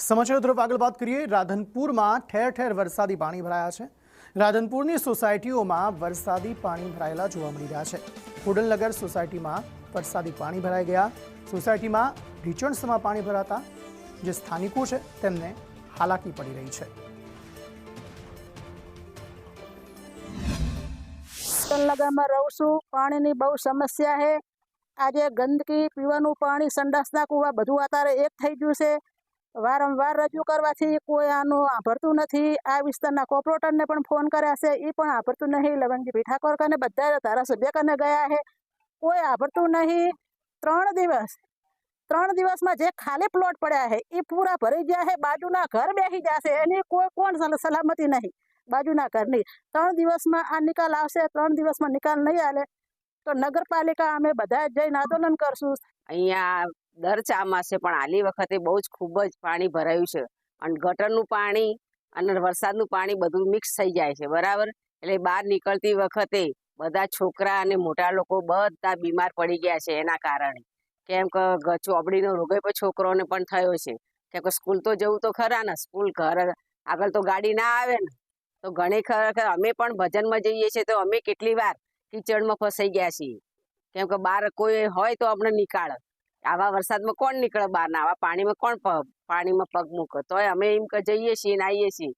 समाचार तरफ आगे बात करिए। राधनपुर में ठेर ठेर वरसादी पानी भराया है। राधनपुर सोसायटीओं में वरसादी पानी भरायेला जोवा मळी रह्या छे। खुडलनगर सोसायटी में वरसादी पानी भराई गया। सोसायटी में ढीचणसमा पानी भराता जे स्थानिको छे तेमने हालाकी पड़ी रही है। खुडलनगर में रहूं छुं, पाणी बहु समस्या है। आज गंदकी, पीवानुं पाणी, संडासना कूवा बधुं अत्यारे एक थई गयुं छे। वारंवार रजू करवाथी कोई आनुं सांभळતું નથી। आ विस्तारना कोर्पोरेटरने पण फोन कर्या छे, ई पण सांभळતું नहीं। लवंगजी ठाकोर कने बधा धारासभ्य कने गया है, कोई सांभळતું नहीं। 3 दिवस में जे खाली प्लॉट पड़ा है ई पूरा भरी गया है। बाजूना घर बेसी जाशे, एनी कोई कोण सलामती नहीं। बाजूना घरनी 3 दिवस में आ निकाल आवशे। 3 दिवस में निकाल नहीं आले तो नगरपालिका अमे बधा जईने आंदोलन करशुं। अहींया दर ચોમાસે પણ આલી વખતે બહુ જ ખૂબ જ પાણી ભરાયું છે અને ગટરનું પાણી અને વરસાદનું પાણી બધું મિક્સ થઈ જાય છે, બરાબર। એટલે બહાર નીકળતી વખતે બધા છોકરા અને મોટા લોકો બધા બીમાર પડી ગયા છે એના કારણે। કેમ કે ચોપડીનો રોગ પણ છોકરાઓને પણ થયો છે। કેમ કે સ્કૂલ તો જવું તો ખરા ને, સ્કૂલ ઘર આગળ તો ગાડી ના આવે ને, તો ઘણી ખરેખર અમે પણ ભજનમાં જઈએ છીએ તો અમે કેટલી વાર કીચડમાં ફસાઈ ગયા છીએ। કેમ કે બહાર કોઈ હોય તો અમને નીકાળે। आवा वरसाद में कोण निकळे बहार, आवा पानी में कोण पानी में पग मूके, तो अमे एम जईए छीए ने आवीए छीए।